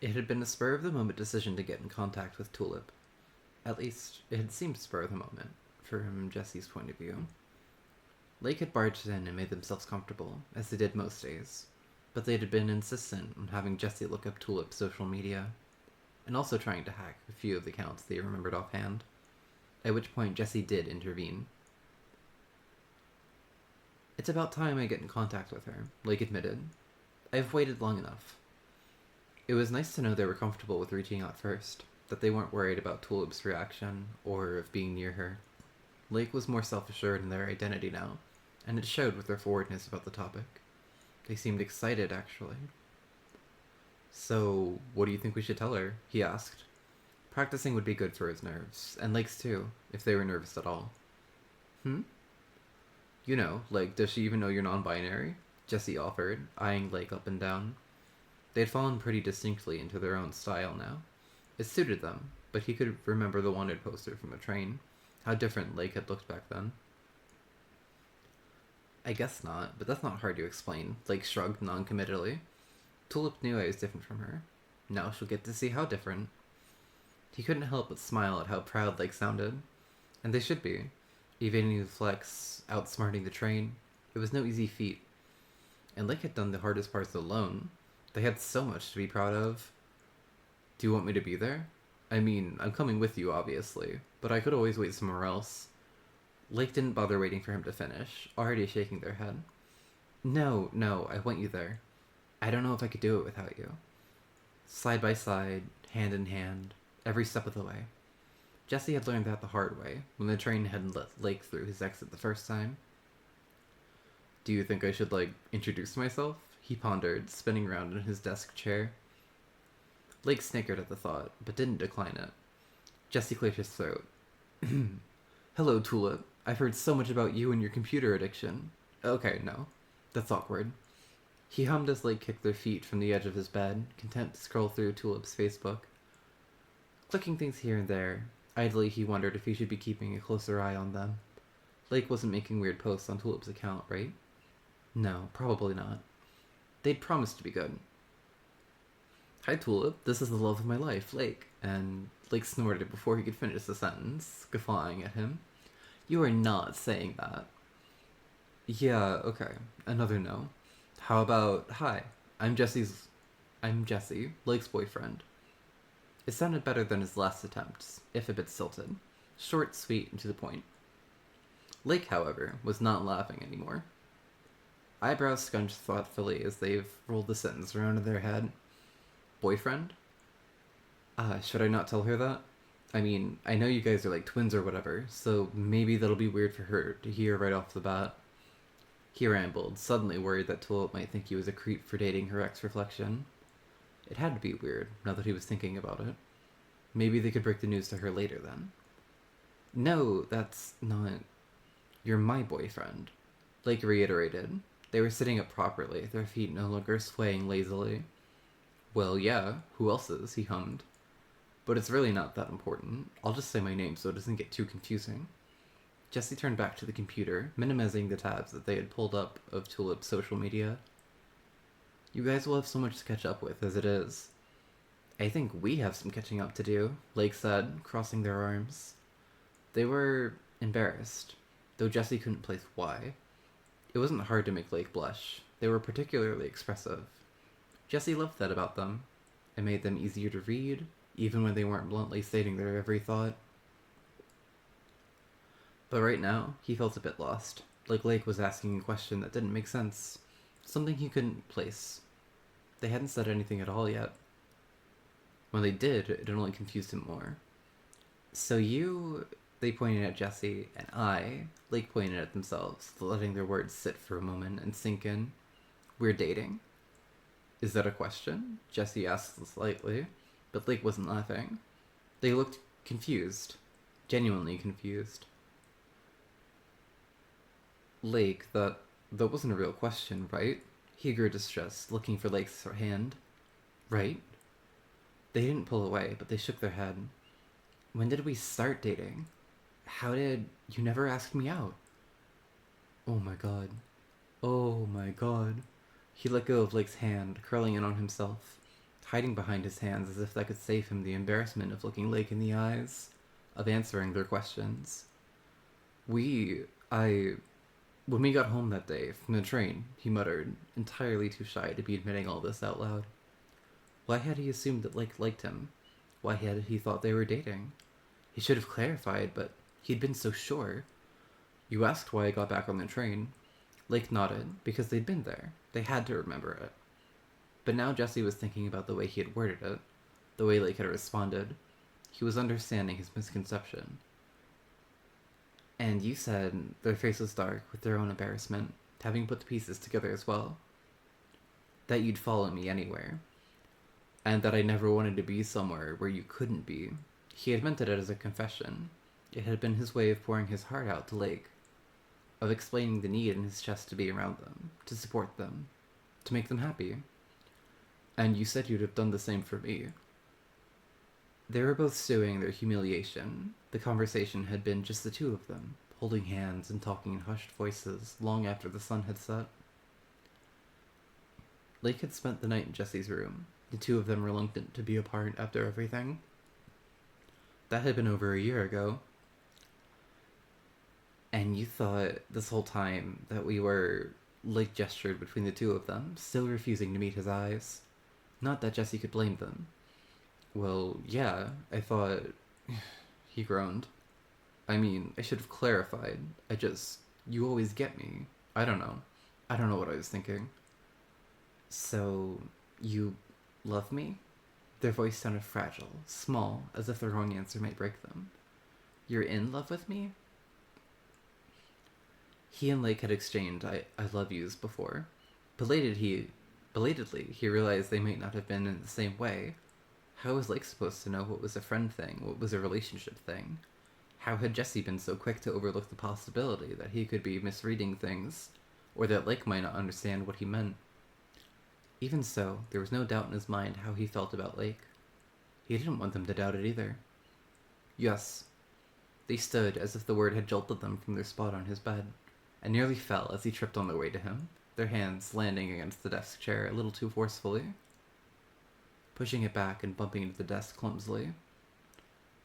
It had been a spur-of-the-moment decision to get in contact with Tulip. At least, it had seemed spur-of-the-moment, from Jesse's point of view. Lake had barged in and made themselves comfortable, as they did most days, but they had been insistent on having Jesse look up Tulip's social media, and also trying to hack a few of the accounts they remembered offhand, at which point Jesse did intervene. It's about time I get in contact with her, Lake admitted. I've waited long enough. It was nice to know they were comfortable with reaching out first, that they weren't worried about Tulip's reaction or of being near her. Lake was more self-assured in their identity now, and it showed with their forwardness about the topic. They seemed excited, actually. So, what do you think we should tell her? He asked. Practicing would be good for his nerves, and Lake's too, if they were nervous at all. Hmm? You know, like, does she even know you're non-binary? Jesse offered, eyeing Lake up and down. They had fallen pretty distinctly into their own style now. It suited them, but he could remember the wanted poster from the train. How different Lake had looked back then. I guess not, but that's not hard to explain. Lake shrugged non-committally. Tulip knew I was different from her. Now she'll get to see how different. He couldn't help but smile at how proud Lake sounded. And they should be. Evading the flex, outsmarting the train. It was no easy feat. And Lake had done the hardest parts alone. They had so much to be proud of. Do you want me to be there? I mean, I'm coming with you, obviously, but I could always wait somewhere else. Lake didn't bother waiting for him to finish, already shaking their head. No, no, I want you there. I don't know if I could do it without you. Side by side, hand in hand, every step of the way. Jesse had learned that the hard way, when the train hadn't let Lake through his exit the first time. Do you think I should, introduce myself? He pondered, spinning around in his desk chair. Lake snickered at the thought, but didn't decline it. Jesse cleared his throat. Hello, Tulip. I've heard so much about you and your computer addiction. Okay, no. That's awkward. He hummed as Lake kicked their feet from the edge of his bed, content to scroll through Tulip's Facebook. Clicking things here and there, idly he wondered if he should be keeping a closer eye on them. Lake wasn't making weird posts on Tulip's account, right? No, probably not. They'd promised to be good. Hi, Tulip. This is the love of my life, Lake. And Lake snorted before he could finish the sentence, guffawing at him. You are not saying that. Yeah, okay. Another no. How about, hi, I'm Jesse, Lake's boyfriend. It sounded better than his last attempts, if a bit stilted. Short, sweet, and to the point. Lake, however, was not laughing anymore. Eyebrows scrunched thoughtfully as they rolled the sentence around in their head. Boyfriend? Should I not tell her that? I mean, I know you guys are like twins or whatever, so maybe that'll be weird for her to hear right off the bat. He rambled, suddenly worried that Tulip might think he was a creep for dating her ex-reflection. It had to be weird, now that he was thinking about it. Maybe they could break the news to her later, then. No, that's not... You're my boyfriend, Lake reiterated. They were sitting up properly, their feet no longer swaying lazily. Well, yeah, who else's? He hummed. But it's really not that important. I'll just say my name so it doesn't get too confusing. Jesse turned back to the computer, minimizing the tabs that they had pulled up of Tulip's social media. You guys will have so much to catch up with as it is. I think we have some catching up to do, Lake said, crossing their arms. They were embarrassed, though Jesse couldn't place why. It wasn't hard to make Lake blush. They were particularly expressive. Jesse loved that about them. It made them easier to read, even when they weren't bluntly stating their every thought. But right now, he felt a bit lost, like Lake was asking a question that didn't make sense, something he couldn't place. They hadn't said anything at all yet. When they did, it only confused him more. So you... They pointed at Jesse, and Lake pointed at themselves, letting their words sit for a moment and sink in. We're dating? Is that a question? Jesse asked slightly, but Lake wasn't laughing. They looked confused. Genuinely confused. Lake, that wasn't a real question, right? He grew distressed, looking for Lake's hand. Right? They didn't pull away, but they shook their head. When did we start dating? How did... You never asked me out. Oh my god. Oh my god. He let go of Lake's hand, curling in on himself. hiding behind his hands as if that could save him the embarrassment of looking Lake in the eyes, of answering their questions. We, I, when we got home that day from the train, he muttered, entirely too shy to be admitting all this out loud. Why had he assumed that Lake liked him? Why had he thought they were dating? He should have clarified, but he'd been so sure. You asked why I got back on the train. Lake nodded, because they'd been there. They had to remember it. But now Jesse was thinking about the way he had worded it, the way Lake had responded. He was understanding his misconception. And you said their face was dark with their own embarrassment, having put the pieces together as well. That you'd follow me anywhere. And that I never wanted to be somewhere where you couldn't be. He had meant it as a confession. It had been his way of pouring his heart out to Lake, of explaining the need in his chest to be around them, to support them, to make them happy. And you said you'd have done the same for me. They were both stewing their humiliation. The conversation had been just the two of them, holding hands and talking in hushed voices long after the sun had set. Lake had spent the night in Jesse's room, the two of them reluctant to be apart after everything. That had been over a year ago. And you thought this whole time that we were, Lake gestured between the two of them, still refusing to meet his eyes. Not that Jesse could blame them. Well, yeah, I thought... He groaned. I mean, I should have clarified. You always get me. I don't know. I don't know what I was thinking. So, you love me? Their voice sounded fragile, small, as if the wrong answer might break them. You're in love with me? He and Lake had exchanged I love yous before. Belatedly, he realized they might not have been in the same way. How was Lake supposed to know what was a friend thing, what was a relationship thing? How had Jesse been so quick to overlook the possibility that he could be misreading things, or that Lake might not understand what he meant? Even so, there was no doubt in his mind how he felt about Lake. He didn't want them to doubt it either. Yes. They stood as if the word had jolted them from their spot on his bed, and nearly fell as he tripped on their way to him, their hands landing against the desk chair a little too forcefully, pushing it back and bumping into the desk clumsily.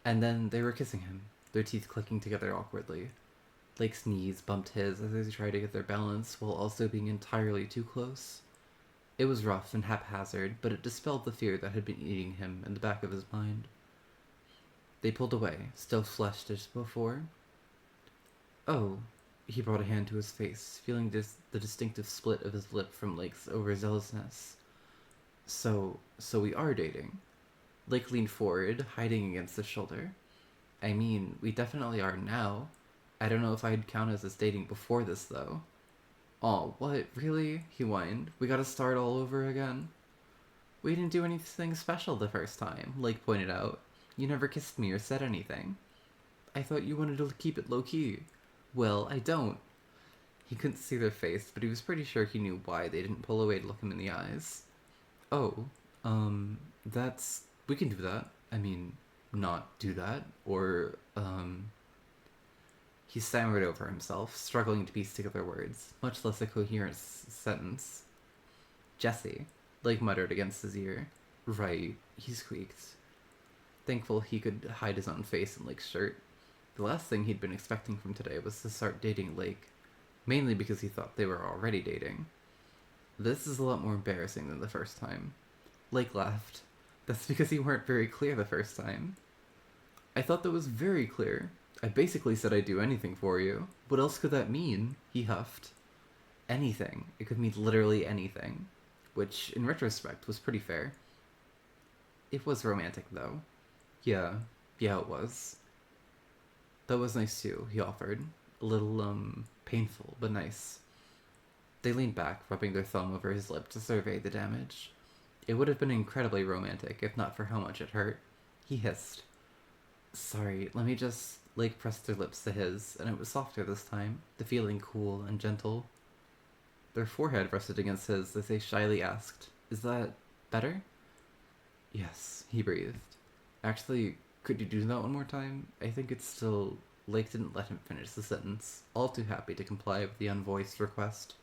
And then they were kissing him, their teeth clicking together awkwardly. Lake's knees bumped his as they tried to get their balance while also being entirely too close. It was rough and haphazard, but it dispelled the fear that had been eating him in the back of his mind. They pulled away, still flushed as before. Oh, he brought a hand to his face, feeling the distinctive split of his lip from Lake's overzealousness. So we are dating. Lake leaned forward, hiding against his shoulder. I mean, we definitely are now. I don't know if I'd count us as dating before this, though. Aw, what? Really? He whined. We gotta start all over again? We didn't do anything special the first time, Lake pointed out. You never kissed me or said anything. I thought you wanted to keep it low-key. Well, I don't. He couldn't see their face, but he was pretty sure he knew why they didn't pull away to look him in the eyes. Oh, we can do that. I mean, not do that. Or, He stammered over himself, struggling to piece together words, much less a coherent sentence. Jesse, Lake muttered against his ear. Right, he squeaked. Thankful he could hide his own face in Lake's shirt. The last thing he'd been expecting from today was to start dating Lake, mainly because he thought they were already dating. This is a lot more embarrassing than the first time. Lake laughed. That's because you weren't very clear the first time. I thought that was very clear. I basically said I'd do anything for you. What else could that mean? He huffed. Anything. It could mean literally anything. Which, in retrospect, was pretty fair. It was romantic, though. Yeah, it was. That was nice, too, he offered. A little, painful, but nice. They leaned back, rubbing their thumb over his lip to survey the damage. It would have been incredibly romantic, if not for how much it hurt. He hissed. Sorry, let me just... Lake pressed their lips to his, and it was softer this time, the feeling cool and gentle. Their forehead rested against his as they shyly asked, Is that better? Yes, he breathed. Actually, could you do that one more time? I think it's still... Lake didn't let him finish the sentence, all too happy to comply with the unvoiced request.